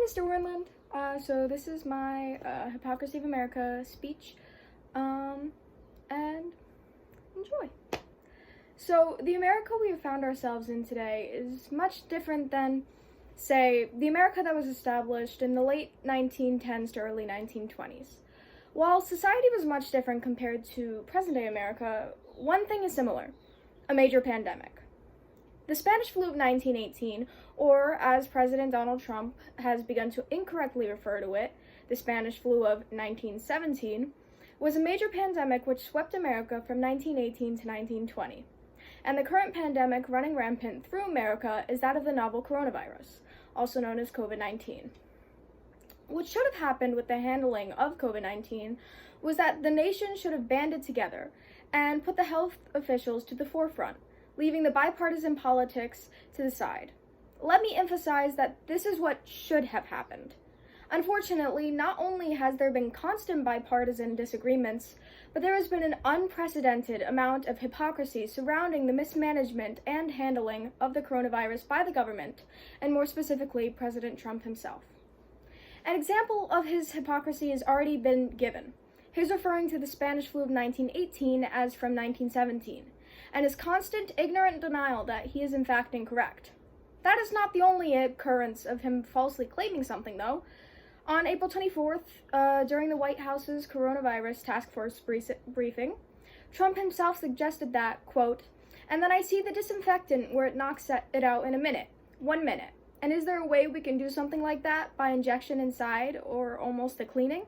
Mr. Wernlund. So this is my Hypocrisy of America speech, and enjoy. So the America we have found ourselves in today is much different than, say, the America that was established in the late 1910s to early 1920s. While society was much different compared to present-day America, one thing is similar: a major pandemic. The Spanish flu of 1918, or as President Donald Trump has begun to incorrectly refer to it, the Spanish flu of 1917, was a major pandemic which swept America from 1918 to 1920. And the current pandemic running rampant through America is that of the novel coronavirus, also known as COVID-19. What should have happened with the handling of COVID-19 was that the nation should have banded together and put the health officials to the forefront, leaving the bipartisan politics to the side. Let me emphasize that this is what should have happened. Unfortunately, not only has there been constant bipartisan disagreements, but there has been an unprecedented amount of hypocrisy surrounding the mismanagement and handling of the coronavirus by the government, and more specifically, President Trump himself. An example of his hypocrisy has already been given, his referring to the Spanish flu of 1918 as from 1917, and his constant ignorant denial that he is in fact incorrect. That is not the only occurrence of him falsely claiming something, though. On April 24th, during the White House's coronavirus task force briefing, Trump himself suggested that, quote, "And then I see the disinfectant where it knocks it out in a minute, 1 minute. And is there a way we can do something like that by injection inside or almost a cleaning?"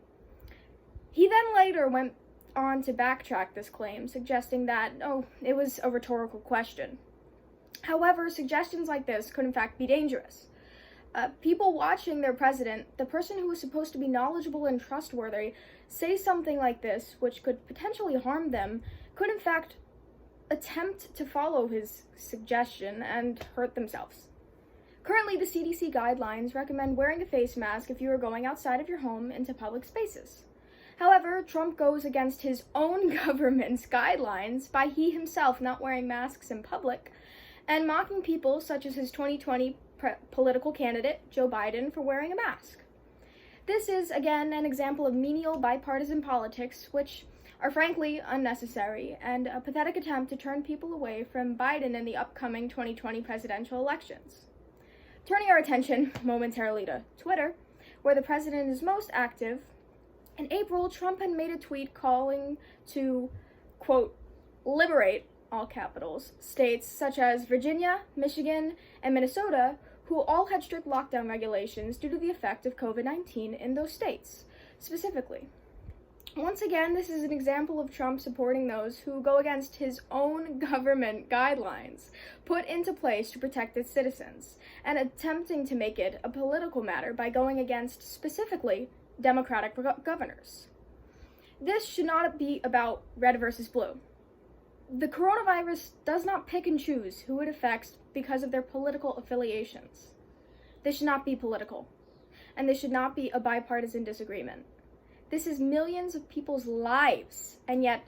He then later went on to backtrack this claim, suggesting that, it was a rhetorical question. However, suggestions like this could in fact be dangerous. People watching their president, the person who is supposed to be knowledgeable and trustworthy, say something like this, which could potentially harm them, could in fact attempt to follow his suggestion and hurt themselves. Currently, the CDC guidelines recommend wearing a face mask if you are going outside of your home into public spaces. However, Trump goes against his own government's guidelines by he himself not wearing masks in public and mocking people such as his 2020 political candidate, Joe Biden, for wearing a mask. This is, again, an example of menial bipartisan politics, which are frankly unnecessary, and a pathetic attempt to turn people away from Biden in the upcoming 2020 presidential elections. Turning our attention momentarily to Twitter, where the president is most active, in April, Trump had made a tweet calling to, quote, "liberate," all capitals, states such as Virginia, Michigan, and Minnesota, who all had strict lockdown regulations due to the effect of COVID-19 in those states, specifically. Once again, this is an example of Trump supporting those who go against his own government guidelines put into place to protect its citizens, and attempting to make it a political matter by going against, specifically, Democratic governors. This should not be about red versus blue. The coronavirus does not pick and choose who it affects because of their political affiliations. This should not be political, and this should not be a bipartisan disagreement. This is millions of people's lives, and yet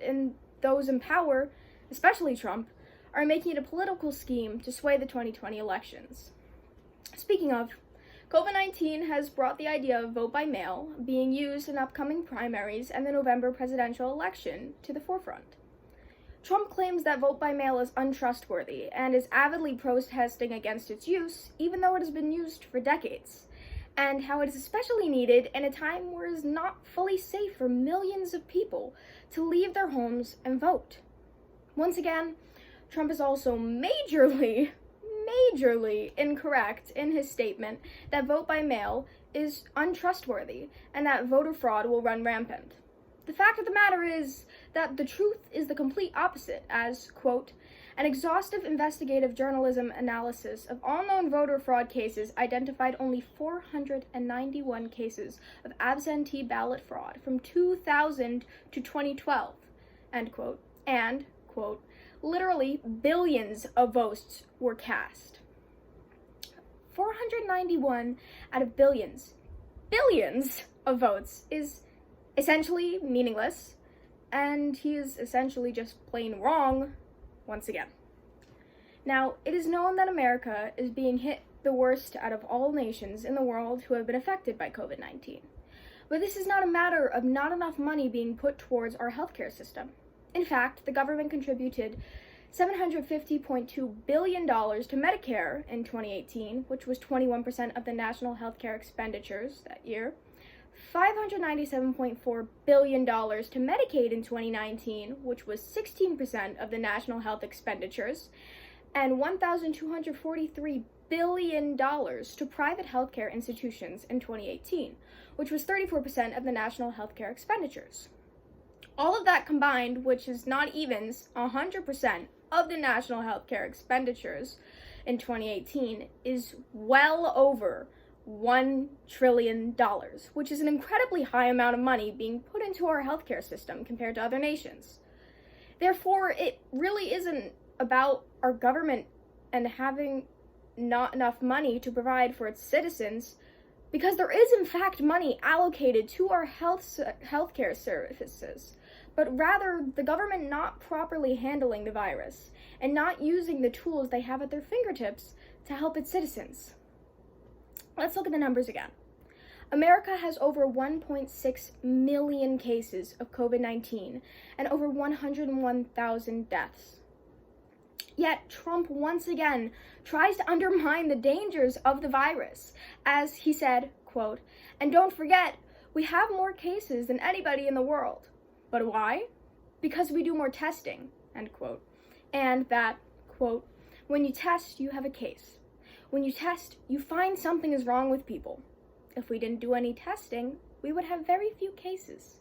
those in power, especially Trump, are making it a political scheme to sway the 2020 elections. Speaking of, COVID-19 has brought the idea of vote by mail being used in upcoming primaries and the November presidential election to the forefront. Trump claims that vote by mail is untrustworthy and is avidly protesting against its use, even though it has been used for decades, and how it is especially needed in a time where it is not fully safe for millions of people to leave their homes and vote. Once again, Trump is also majorly incorrect in his statement that vote by mail is untrustworthy and that voter fraud will run rampant. The fact of the matter is that the truth is the complete opposite, as, quote, "an exhaustive investigative journalism analysis of all known voter fraud cases identified only 491 cases of absentee ballot fraud from 2000 to 2012, end quote, and, quote, literally billions of votes were cast." 491 out of billions of votes is essentially meaningless, and he is essentially just plain wrong once again. Now, it is known that America is being hit the worst out of all nations in the world who have been affected by COVID-19. But this is not a matter of not enough money being put towards our healthcare system. In fact, the government contributed $750.2 billion to Medicare in 2018, which was 21% of the national healthcare expenditures that year, $597.4 billion to Medicaid in 2019, which was 16% of the national health expenditures, and $1,243 billion to private healthcare institutions in 2018, which was 34% of the national healthcare expenditures. All of that combined, which is not even 100% of the national healthcare expenditures in 2018, is well over $1 trillion, which is an incredibly high amount of money being put into our healthcare system compared to other nations. Therefore, it really isn't about our government and having not enough money to provide for its citizens, because there is in fact money allocated to our healthcare services, but rather the government not properly handling the virus and not using the tools they have at their fingertips to help its citizens. Let's look at the numbers again. America has over 1.6 million cases of COVID-19 and over 101,000 deaths. Yet Trump once again tries to undermine the dangers of the virus, as he said, quote, "And don't forget, we have more cases than anybody in the world. But why? Because we do more testing," end quote. And that, quote, "When you test, you have a case. When you test, you find something is wrong with people. If we didn't do any testing, we would have very few cases."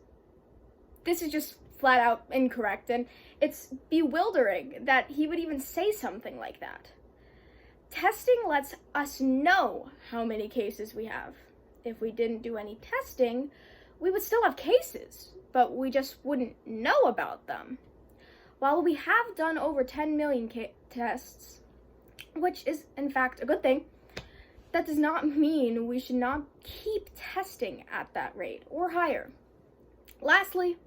This is just flat out incorrect, and it's bewildering that he would even say something like that. Testing lets us know how many cases we have. If we didn't do any testing, we would still have cases, but we just wouldn't know about them. While we have done over 10 million tests, which is in fact a good thing, that does not mean we should not keep testing at that rate or higher. Lastly,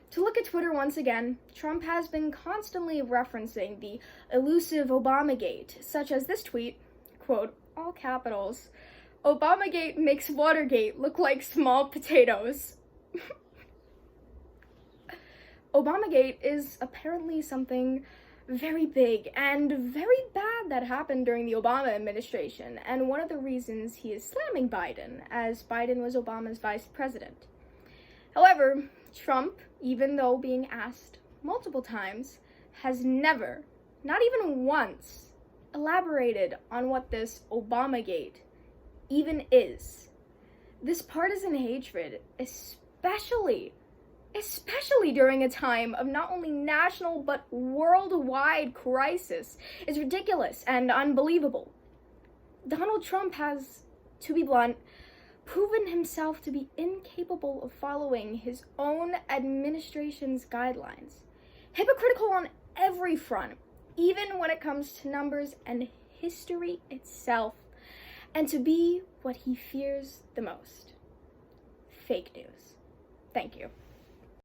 to look at Twitter once again, Trump has been constantly referencing the elusive Obamagate, such as this tweet, quote, all capitals, "Obamagate makes Watergate look like small potatoes." Obamagate is apparently something very big and very bad that happened during the Obama administration, and one of the reasons he is slamming Biden, as Biden was Obama's vice president. However, Trump, even though being asked multiple times, has never, not even once, elaborated on what this Obamagate even is. This partisan hatred, especially during a time of not only national but worldwide crisis, is ridiculous and unbelievable. Donald Trump has, to be blunt, proven himself to be incapable of following his own administration's guidelines, hypocritical on every front, even when it comes to numbers and history itself, and to be what he fears the most: fake news. Thank you.